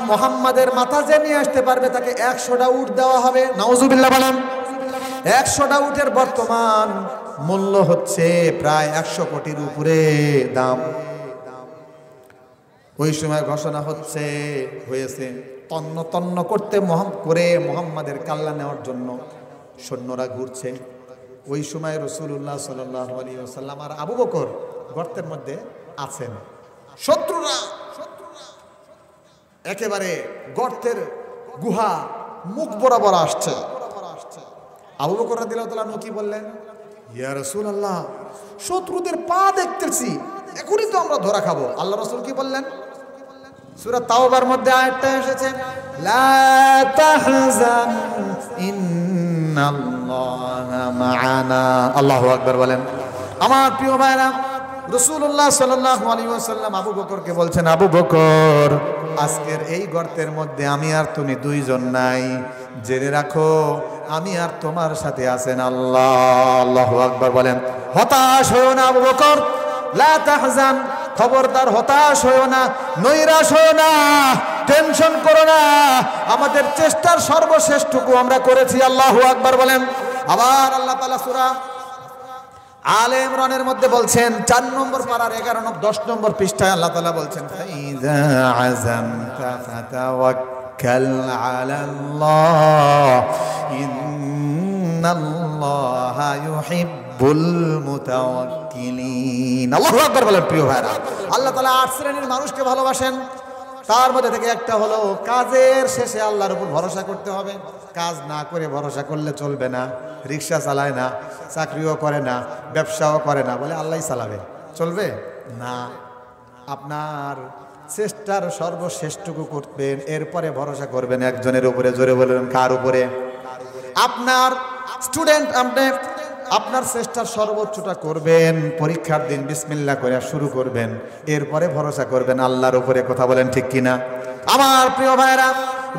মুহাম্মাদের মাথা যে নিয়ে আসতে পারবে তাকে 100টা উট দেওয়া হবে। নাউজুবিল্লাহ বলেন। 100টা উটের বর্তমান মূল্য হচ্ছে প্রায় 100 কোটির উপরে দাম। ওই সময় ঘোষণা হয়েছে তন্ন তন্ন করতে মুহাম্মাদের কাল্লা নেওয়ার জন্য সৈন্যরা ঘুরছে। ওই সময় রাসূলুল্লাহ সাল্লাল্লাহু আলাইহি ওয়াসাল্লাম আর আবু বকর গর্তের মধ্যে আছেন। শত্রুরা একেবারে গর্তের গুহা মুখ বরাবর আসছে। আবু বকর রাদিয়াল্লাহু তাআলা কি বললেন, ইয়া রাসূলুল্লাহ, শত্রুদের পা দেখতেছি, এখনই তো আমরা ধরা খাবো। আল্লাহ রাসূল কি বললেন? সূরা তাওবার মধ্যে আয়াতটা এসেছে, লা তাহজান ইন্নাল্লাহা মা'ানা। আল্লাহু আকবার বলেন। আমার প্রিয় ভাইরা, রাসূলুল্লাহ সাল্লাল্লাহু আলাইহি ওয়াসাল্লাম আবু বকরকে বলছেন, আবু বকর, আজকের এই গর্তের মধ্যে আমি আর তুমি দুইজন নাই, জেনে রাখো আমি আর তোমার সাথে আছেন আল্লাহ। আল্লাহু আকবার বলেন। হতাশ হয়ো না আবু বকর, লা তাহজান, খবরদার হতাশ হয়ো না, নৈরাশ হয়ো না, টেনশন করো না, আমাদের চেষ্টার সর্বশ্রেষ্ঠটুকু আমরা করেছি। আল্লাহু আকবার বলেন। আবার আল্লাহ তাআলা সূরা আলে ইমরানের মধ্যে বলছেন, 4 নম্বর পারার 10 নম্বর পৃষ্ঠায় আল্লাহ তাআলা বলছেন, ফাইযা আযামতা ফাতাওয়াক্কাল আলাল্লাহ ইন্নাল্লাহা ইউহিব্বুল মুতাওয়াক্কিলিন। আল্লাহু আকবার বলেন। প্রিয় ভাইরা, আল্লাহ তাআলা 8 শ্রেণীর মানুষকে ভালোবাসেন। তার মধ্যে থেকে একটা হলো কাজের শেষে আল্লাহর উপর ভরসা করতে হবে। কাজ না করে ভরসা করলে চলবে না। রিক্সা চালায় না, চাকরিও করে না, ব্যবসাও করে না, বলে আল্লাহই চালাবে, চলবে না। আপনার চেষ্টার সর্বশ্রেষ্ঠটুকু করবেন, এরপরে ভরসা করবেন একজনের উপরে। জোরে বলবেন, কার উপরে? আপনার স্টুডেন্ট, আপনি আপনার চেষ্টার সর্বোচ্চটা করবেন, পরীক্ষার দিন বিসমিল্লাহ করে শুরু করবেন, এরপরে ভরসা করবেন আল্লাহর উপরে। কথা বলেন ঠিক কিনা? আমার প্রিয় ভাইরা,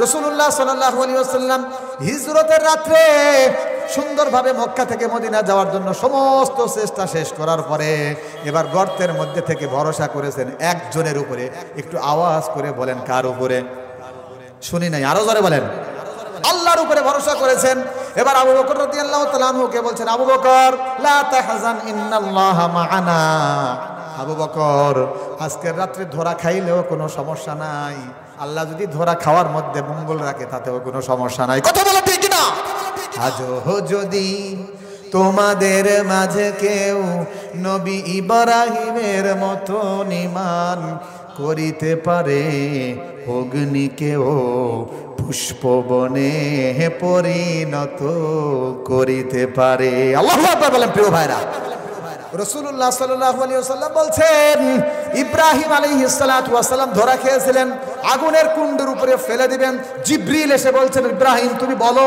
রাসূলুল্লাহ সাল্লাল্লাহু আলাইহি ওয়াসাল্লাম হিজরতের রাত্রে সুন্দরভাবে মক্কা থেকে মদিনা যাওয়ার জন্য সমস্ত চেষ্টা শেষ করার পরে এবার গর্তের মধ্যে থেকে ভরসা করেছেন একজনের উপরে। একটু আওয়াজ করে বলেন, কার উপরে? শুনি নাই, আরো জোরে বলেন। আল্লাহর উপরে ভরসা করেছেন। এবার আবু বকর রাদিয়াল্লাহু তাআলা আনহুকে বলছেন, আবু বকর, লা তাহজান ইন্নাল্লাহা মা'ানা। আবু বকর, আজকের রাত্রে ধরা খাইলেও কোনো সমস্যা নাই, আল্লাহ যদি ধরা খাওয়ার মধ্যে মঙ্গল রাখে তাতেও কোনো সমস্যা নাই। কথা বলো ঠিক না? আজও যদি তোমাদের মাঝে কেউ নবী ইব্রাহিমের মতো ঈমান করিতে পারে, অগ্নিকেও পুষ্পবনে পরিণত করিতে পারে। আল্লাহু আকবার বলেন। প্রিয় ভাইরা, রাসূলুল্লাহ সাল্লাল্লাহু আলাইহি ওয়াসাল্লাম বলছেন, ইব্রাহিম আলাইহিস সালাতু ওয়াস সালাম ধরা খেয়েছিলেন, আগুনের কুণ্ডের উপরে ফেলে দিবেন। জিবরিল এসে বলছেন, ইব্রাহিম তুমি বলো,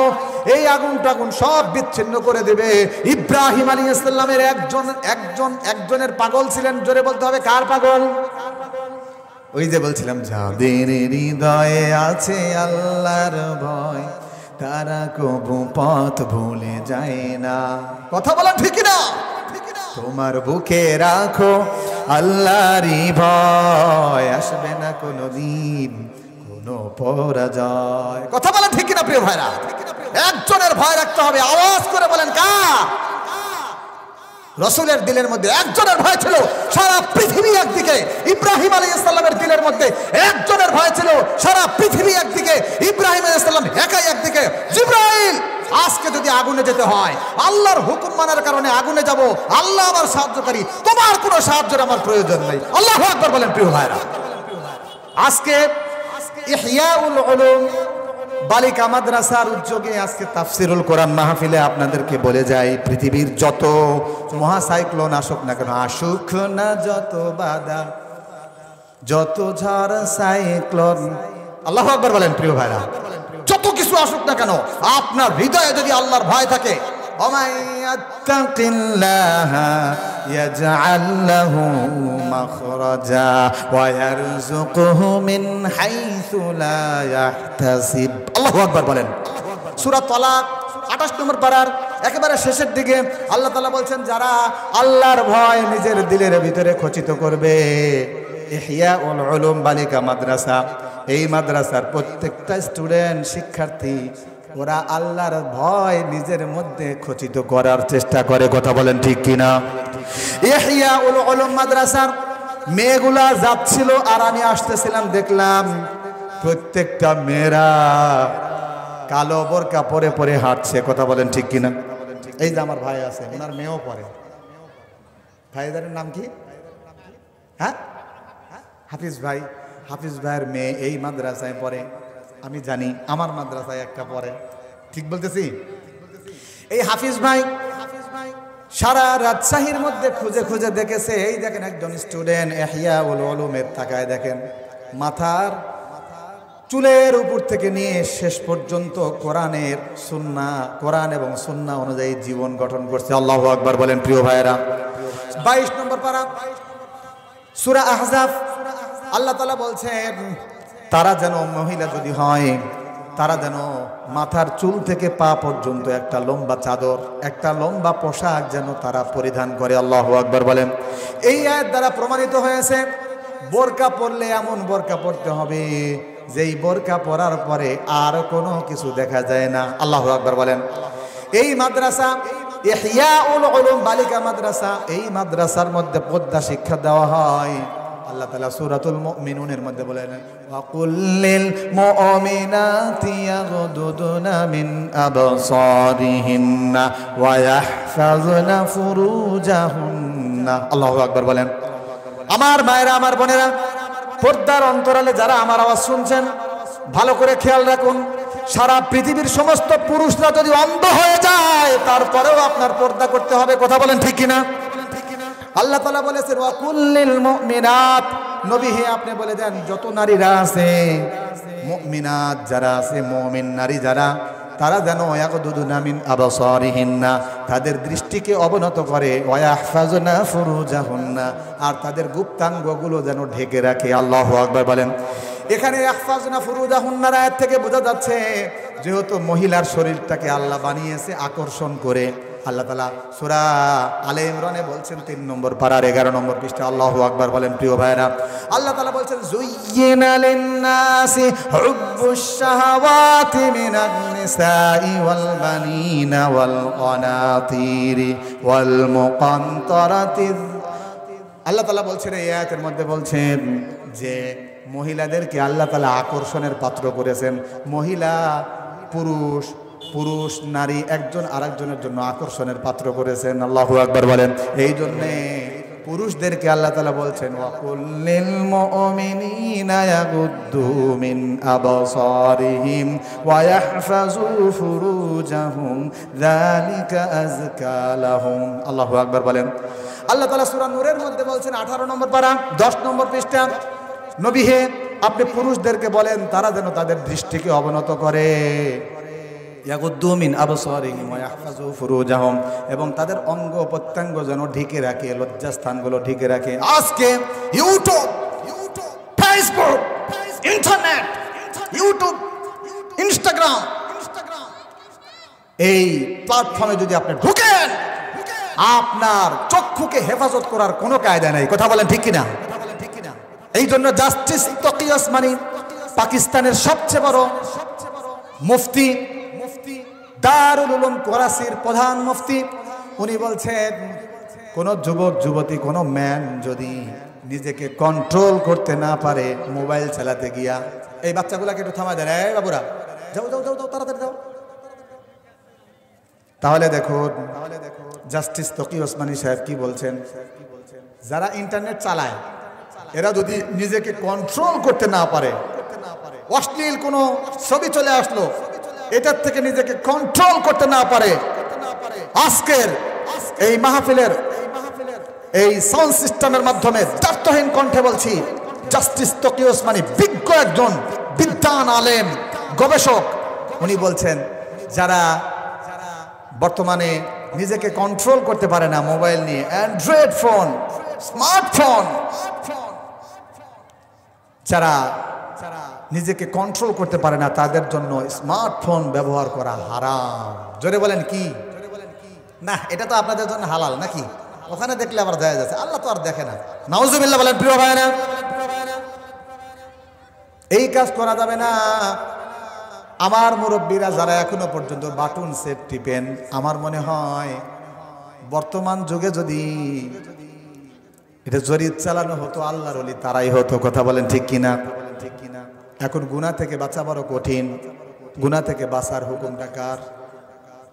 এই আগুন টাগুন সব বিচ্ছিন্ন করে দেবে। ইব্রাহিম আলাইহিস সালামের একজনের পাগল ছিলেন। জোরে বলতে হবে, কার পাগল? ওই যে বলছিলাম, যাদের হৃদয়ে আছে আল্লাহর ভয়, তারা কবু পথ ভুলে যায় না। কথা বলা ঠিক না? তোমার বুকে রাখো আল্লাহরই ভয়, আসবে না কোনোদিন কোনো পরাজয়। কথা বলা ঠিক না প্রিয় ভাইরা? একজনের ভয় রাখতে হবে। আওয়াজ করে বলেন, কার? রাসূলের দিলের মধ্যে একজনের ভয় ছিল, সারা পৃথিবী একদিকে। ইব্রাহিম আলাইহিস সালামের দিলের মধ্যে একজনের ভয় ছিল, সারা পৃথিবী একদিকে। ইব্রাহিম আলাইহিস সালাম একাই একদিকে। জিবরাইল, আজকে যদি আগুনে যেতে হয়, আল্লাহর হুকুম মানার কারণে আগুনে যাব, আল্লাহ আমার সাহায্যকারী, তোমার কোনো সাহায্যের আমার প্রয়োজন নেই। আল্লাহু আকবার বলেন। প্রিয় ভাইরা, আজকে ইহইয়াউল উলুম বালিকা মাদ্রাসার উদ্যোগে আজকে তাফসিরুল কোরআন মাহফিলে আপনাদেরকে বলে যাই, পৃথিবীর যত মহাসাইক্লোন আসুক না কেন, আসুক না যত বাধা, যত ঝড় সাইক্লোন, আল্লাহু আকবার বলেন। প্রিয় ভাইরা, যত কিছু কিছু আসুক না কেন, আপনার হৃদয়ে যদি আল্লাহর ভয় থাকে, ومن يتق الله يجعل له مخرجا ويرزقه من حيث لا يحتسب। আল্লাহু আকবার বলেন। সূরা তালাক 28 নম্বর পারার একেবারে শেষের দিকে আল্লাহ তাআলা বলছেন, যারা আল্লাহর ভয় নিজের দিলের ভিতরে খচিত করবে, ইহইয়াউল উলুম বালিকা মাদ্রাসা, এই মাদ্রাসার প্রত্যেকটা স্টুডেন্ট শিক্ষার্থী ওরা আল্লাহর ভয় নিজের মধ্যে খচিত করার চেষ্টা করে। কথা বলেন ঠিক কিনা? ইহইয়াউল উলুম মাদ্রাসার মেয়েগুলা যাচ্ছিল আর আমি আসতেছিলাম, দেখলাম প্রত্যেকটা মেয়েরা কালো বোরকা পরে পরে হাঁটছে। কথা বলেন ঠিক কিনা? এই যে আমার ভাই আছে, ওনার মেয়েও পরে। ভাইদের নাম কি? হ্যাঁ, হাফিজ ভাই। হাফিজ ভাইয়ের মেয়ে এই মাদ্রাসায় পড়ে, আমি জানি আমার মাদ্রাসায় একটা পড়ে। ঠিক বলতেছি? এই হাফিজ ভাই সারা রাজশাহীর মধ্যে খুঁজে খুঁজে দেখেছে, এই দেখেন একজন স্টুডেন্ট ইহইয়াউল উলুমের তাকায় দেখেন মাথার চুলের উপর থেকে নিয়ে শেষ পর্যন্ত কোরআনের সুন্নাহ, কোরআন এবং সুন্নাহ অনুযায়ী জীবন গঠন করছে। আল্লাহু আকবার বলেন প্রিয় ভাইয়েরা। 22 নম্বর পারা সূরা আহজাব, আল্লাহ তাআলা বলছেন তারা যেন মহিলা যদি হয়, তারা যেন মাথার চুল থেকে পা পর্যন্ত একটা লম্বা চাদর, একটা লম্বা পোশাক যেন তারা পরিধান করে। আল্লাহু আকবার বলেন। এই আয়াত দ্বারা প্রমাণিত হয়েছে বোরকা পরলে এমন বোরকা পরতে হবে যেই বোরকা পরার পরে আর কোনো কিছু দেখা যায় না। আল্লাহু আকবার বলেন। এই মাদ্রাসা ইহইয়াউল উলুম বালিকা মাদ্রাসা, এই মাদ্রাসার মধ্যে পর্দা শিক্ষা দেওয়া হয়। আল্লাহ তাআলা সূরাতুল মুমিনুনের মধ্যে বলেন, ওয়া কুল্লিল মুমিনাতি ইয়াগদুদুনা মিন আবসারিহিন্না ওয়া ইয়াহফাযুনা ফুরুজাহুন্না। আল্লাহু আকবার বলেন। আমার মায়েরা, আমার বোনেরা, পর্দার অন্তরালে যারা আমার আওয়াজ শুনছেন, ভালো করে খেয়াল রাখুন। সারা পৃথিবীর সমস্ত পুরুষরা যদি অন্ধ হয়ে যায়, তারপরেও আপনার পর্দা করতে হবে। কথা বলেন ঠিক কিনা? আল্লাহ তাআলা বলেছেন ওয়া কুল্লিল মুমিনাত, নবী হে আপনি বলে দেন যত নারীরা আছে, মুমিনাত যারা আছে, মুমিন নারী যারা, তারা যেন ইয়াগদুদুনা মিন আবসারিহিন্না, তাদের দৃষ্টিকে অবনত করে, ওয়া ইয়াহফাযুনা ফুরুজাহুন্না, আর তাদের গুপ্তাঙ্গগুলো যেন ঢেকে রাখে। আল্লাহু আকবার বলেন। এখানে ইয়াহফাযুনা ফুরুজাহুন্নার আয়াত থেকে বোঝা যাচ্ছে যেহেতু মহিলার শরীরটাকে আল্লাহ বানিয়েছে আকর্ষণ করে। আল্লাহ তাআলা সূরা আলে ইমরানে বলছেন 3 নম্বর পারার 11 নম্বর পৃষ্ঠা। আল্লাহু আকবার বলেন প্রিয় ভাইরা। আল্লাহ তাআলা বলছেন যুয়্যিনা লিন-নাসি হুব্বুশ শাহাওয়াতি মিনান নিসাই ওয়াল বানিনা ওয়াল কানাতিরি ওয়াল মুকান্তারাতি। আল্লাহ তাআলা বলছেন এই আয়াতের মধ্যে বলছেন যে মহিলাদেরকে আল্লাহ তাআলা আকর্ষণের পাত্র করেছেন। মহিলা, পুরুষ, পুরুষ নারী একজন আরেকজনের জন্য আকর্ষণের পাত্র করেছেন। আল্লাহু আকবার বলেন। এই জন্যে পুরুষদেরকে আল্লাহ তাআলা বলছেন ওয়া কুল্লিল মুমিনিনা ইয়াগুদ্দু মিন আবসারিহিম ওয়া ইয়াহফাযু ফুরুজাহুম যালিকা আযকা লাহুম। আল্লাহু আকবার বলেন। আল্লাহ তাআলা সূরা নূরের মধ্যে বলছেন 18 নম্বর পারা 10 নম্বর পৃষ্ঠা, নবী হে আপনি পুরুষদেরকে বলেন তারা যেন তাদের দৃষ্টিকে অবনত করে, ইয়াগুদ্দু মিন আবসারিহিম ওয়া ইয়াহফাযু ফুরুজাহুম, এবং তাদের অঙ্গ প্রত্যঙ্গ যেন ঢেকে রাখে, লজ্জাস্থানগুলো ঢেকে রাখে। আজকে YouTube, Facebook, internet, YouTube, Instagram, এই প্ল্যাটফর্মে যদি আপনি ঢুকেন, আপনার চক্ষুকে হেফাজত করার কোনো কায়দা নাই। কথা বলেন ঠিক কিনা? এই জন্য জাস্টিস তকি ওসমানী, পাকিস্তানের সবচেয়ে বড় মুফতি, দারুল উলুম করাচির প্রধান মুফতি, উনি বলছেন কোন যুবক যুবতী, কোন ম্যান যদি নিজেকে কন্ট্রোল করতে না পারে মোবাইল চালাতে গিয়া, এই বাচ্চাগুলাকে একটু থামায় দেন, এই বাবুরা যাও যাও যাও যাও তাড়াতাড়ি যাও, তাহলে দেখো জাস্টিস তকি ওসমানী সাহেব কি বলছেন, যারা ইন্টারনেট চালায় এরা যদি নিজেকে কন্ট্রোল করতে না পারে, অশ্লীল কোনো ছবি চলে আসলো, এটার থেকে নিজেকে কন্ট্রোল করতে না পারে, আজকের এই মাহফিলের এই সাউন্ড সিস্টেমের মাধ্যমে দায়িত্বহীন কণ্ঠে বলছি, জাস্টিস তকি ওসমানী বিজ্ঞ একজন বিদ্বান আলেম, গবেষক, উনি বলছেন যারা বর্তমানে নিজেকে কন্ট্রোল করতে পারে না মোবাইল নিয়ে, অ্যান্ড্রয়েড ফোন, স্মার্টফোন, যারা নিজেকে কন্ট্রোল করতে পারে না তাদের জন্য স্মার্টফোন ব্যবহার করা হারাম। জোরে বলেন কি? না, এটা তো আপনাদের জন্য হালাল নাকি? ওখানে দেখলে আবার যায় যাচ্ছে, আল্লাহ তো আর দেখে না। নাউজুবিল্লাহ বলেন প্রিয় ভাইরা, এই কাজ করা যাবে না। আমার মুরব্বীরা যারা এখনো পর্যন্ত বাটন সেট টিপেন, আমার মনে হয় বর্তমান যুগে যদি এটা জরিপ চালানো হতো আল্লাহর ওলি তারাই হতো। কথা বলেন ঠিক কিনা? এখন গুনাহ থেকে বাঁচা বড় কঠিন। গুনাহ থেকে বাঁচার হুকুমটা কার?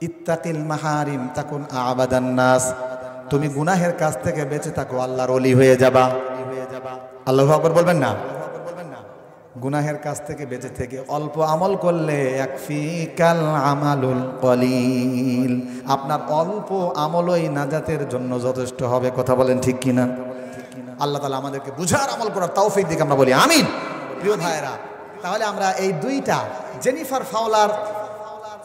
ইত্তাকিল মাহারিম তাকুন আবাদান নাস। তুমি গুনাহের কাছ থেকে বেঁচে থাকো, আল্লাহর ওলি হয়ে যাবা। আল্লাহু আকবার বলবেন না? গুনাহের কাছ থেকে বেঁচে থেকে অল্প আমল করলে ইয়াকফিকাল আমালুল কলিল, আপনার অল্প আমলই নাজাতের জন্য যথেষ্ট হবে। কথা বলেন ঠিক কিনা? আল্লাহ তাআলা আমাদেরকে বুঝার আমল করার তৌফিক দিক আমরা বলি আমিন। প্রিয় ভাইরা, তাহলে আমরা এই দুইটা জেনিফার ফাওলার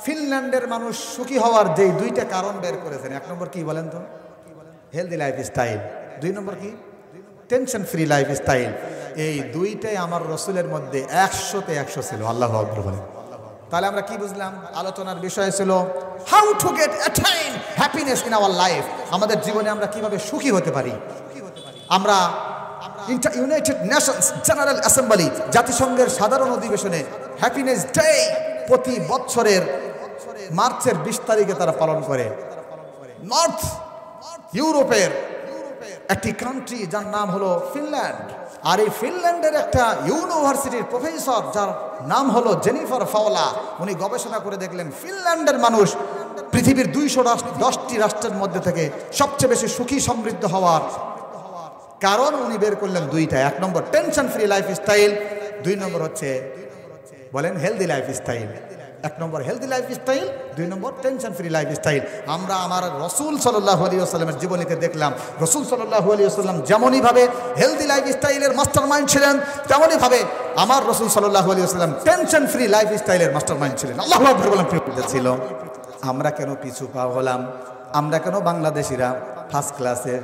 ফিনল্যান্ডের মানুষ সুখী হওয়ার যেই দুইটা কারণ বের করেছেন, এক নম্বর কি বলেন তো? Healthy life style. দুই নম্বর কি? Tension free life style. এই দুইটাই আমার রসুলের মধ্যে 100তে 100 ছিল। আল্লাহু আকবার বলেন। তাহলে আমরা কি বুঝলাম? আলোচনার বিষয় ছিল how to get attain happiness in our life. আমাদের জীবনে আমরা কিভাবে সুখী হতে পারি। আমরা ইউনাইটেড নেশনস জেনারেল অ্যাসেম্বলি, জাতিসংঘের সাধারণ অধিবেশনে হ্যাপিনেস ডে প্রতি বছরের মার্চের 20 তারিখে তারা পালন করে। নর্থ ইউরোপের একটি কান্ট্রি যার নাম হলো ফিনল্যান্ড, আর এই ফিনল্যান্ডের একটা ইউনিভার্সিটির প্রফেসর যার নাম হলো জেনিফার ফাওলা, উনি গবেষণা করে দেখলেন ফিনল্যান্ডের মানুষ পৃথিবীর 210টি রাষ্ট্রের মধ্যে থেকে সবচেয়ে বেশি সুখী সমৃদ্ধ হওয়ার কারণ উনি বের করলেন দুইটা। এক নম্বর টেনশন ফ্রি লাইফ স্টাইল, দুই নম্বর হচ্ছে বলেন হেলদি লাইফ স্টাইল। এক নম্বর হেলদি লাইফ স্টাইল, দুই নম্বর টেনশন ফ্রি লাইফ স্টাইল। আমরা আমার রসুল সাল্লাল্লাহু আলাইহি ওয়াসাল্লামের জীবনীতে দেখলাম রসুল সাল্লাল্লাহু আলাইহি ওয়াসাল্লাম যেমনইভাবে হেলদি লাইফ স্টাইলের মাস্টার মাইন্ড ছিলেন, তেমনইভাবে আমার রসুল সাল্লাল্লাহু আলাইহি ওয়াসাল্লাম টেনশন ফ্রি লাইফ স্টাইলের মাস্টার মাইন্ড ছিলেন। আল্লাহু আকবার বলেন। ছিল আমরা কেন পিছু পা হলাম? আমরা কেন বাংলাদেশিরা ফার্স্ট ক্লাসের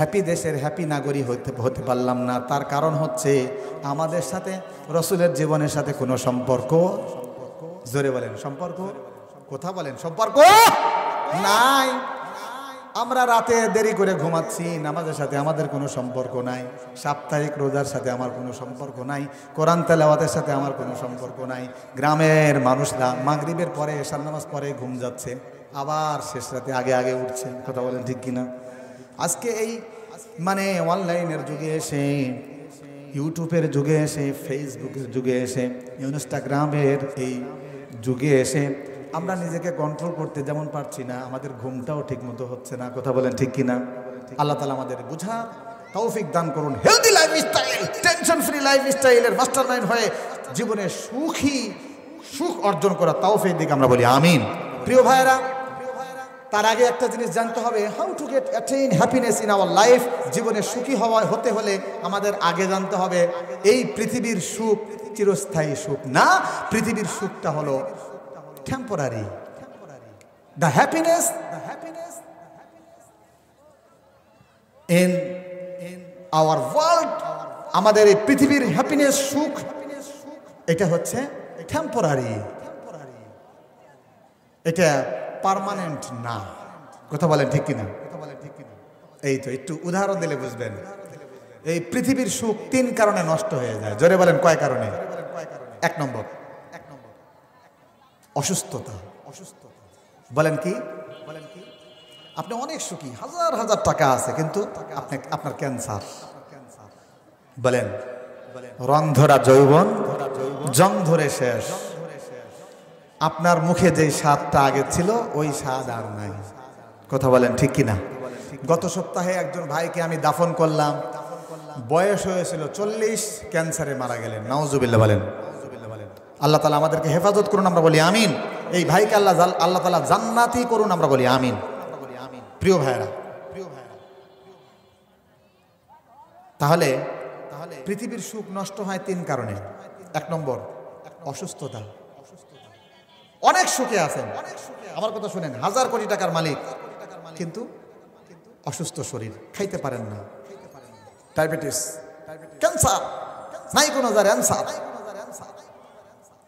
হ্যাপি দেশের হ্যাপি নাগরিক হতে পারলাম না? তার কারণ হচ্ছে আমাদের সাথে রসুলের জীবনের সাথে কোনো সম্পর্ক, জোরে বলেন সম্পর্ক, কথা বলেন সম্পর্ক নাই। আমরা রাতে দেরি করে ঘুমাচ্ছি, নামাজের সাথে আমাদের কোনো সম্পর্ক নাই। সাপ্তাহিক রোজার সাথে আমার কোনো সম্পর্ক নাই। কোরআন তেলাওয়াতের সাথে আমার কোনো সম্পর্ক নাই। গ্রামের মানুষরা মাগরিবের পরে এশার নামাজ পরে ঘুম যাচ্ছে, আবার শেষ রাতে আগে উঠছে। কথা বলেন ঠিক কিনা? আজকে এই অনলাইনের যুগে এসে, ইউটিউবের যুগে এসে, ফেসবুকের যুগে এসে, ইনস্টাগ্রামের এই যুগে এসে আমরা নিজেকে কন্ট্রোল করতে যেমন পারছি না, আমাদের ঘুমটাও ঠিক মতো হচ্ছে না। কথা বলেন ঠিক কিনা? আল্লাহ তাআলা আমাদের বুঝার তৌফিক দান করুন। Healthy life style, tension free life স্টাইলের মাস্টার মাইন্ড হয়ে জীবনে সুখ অর্জন করার তৌফিক দিকে আমরা বলি আমিন। প্রিয় ভাইয়েরা, তার আগে একটা জিনিস জানতে হবে, how to get attain happiness in our life. জীবনে সুখী হতে হলে আমাদের আগে জানতে হবে এই পৃথিবীর সুখ চিরস্থায়ী সুখ না। পৃথিবীর সুখটা হলো temporary. The happiness in our world, আমাদের এই পৃথিবীর হ্যাপিনেস সুখ, এটা হচ্ছে টেম্পোরারি, এটা পার্মানেন্ট না। কথা বলেন ঠিক কিনা? এই তো একটু উদাহরণ দিলে বুঝবেন। এই পৃথিবীর সুখ 3 কারণে নষ্ট হয়ে যায়। জোরে বলেন কয় কারণে? 1 নম্বর অসুস্থতা। বলেন কি? আপনি অনেক সুখী, হাজার টাকা আছে, কিন্তু আপনার ক্যান্সার। বলেন রং ধরা যৌবন জং ধরে শেষ। আপনার মুখে যেই স্বাদটা আগে ছিল ওই স্বাদ আর নাই। কথা বলেন ঠিক কিনা? গত সপ্তাহে একজন ভাইকে আমি দাফন করলাম, বয়স হয়েছিল 40, ক্যান্সারে মারা গেলেন। নাউজুবিল্লাহ বলেন। আল্লাহ তাআলা আমাদেরকে হেফাজত করুন, আমরা বলি আমিন। এই ভাইকে আল্লাহ তাআলা জান্নাতি করুন, আমরা বলি আমিন। প্রিয় ভাইরা, তাহলে পৃথিবীর সুখ নষ্ট হয় 3 কারণে। 1 নম্বর অসুস্থতা। অনেক সুখে আছেন, আমার কথা শুনেন, 1000 কোটি টাকার মালিক, কিন্তু অসুস্থ শরীর, খাইতে পারেন না, ডায়াবেটিস, ক্যান্সার, নাই কোনো অ্যান্সার,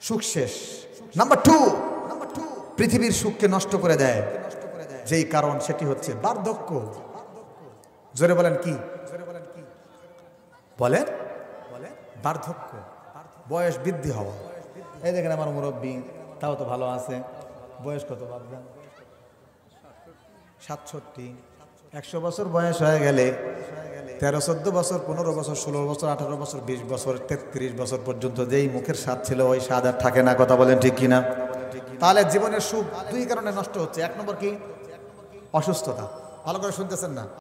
সুখ শেষ। নাম্বার 2, পৃথিবীর সুখকে নষ্ট করে দেয় যেই কারণ, সেটি হচ্ছে বার্ধক্য। জোরে বলেন কি? বলেন বার্ধক্য, বয়স বৃদ্ধি হওয়া। এই দেখেন আমার মুরব্বী, তাও তো ভালো আছে, বয়স কত ভাববেন? 67। 100 বছর বয়স হয়ে গেলে 13-14 বছর, 15 বছর, 16 বছর, 18 বছর, 20 বছর, 33 বছর পর্যন্ত যেই মুখের স্বাদ ছিল ওই স্বাদ আর থাকে না। কথা বলেন ঠিক কিনা? তাহলে জীবনের সুখ 2 কারণে নষ্ট হচ্ছে। 1 নম্বর কি? অসুস্থতা। ভালো করে শুনতেছেন না?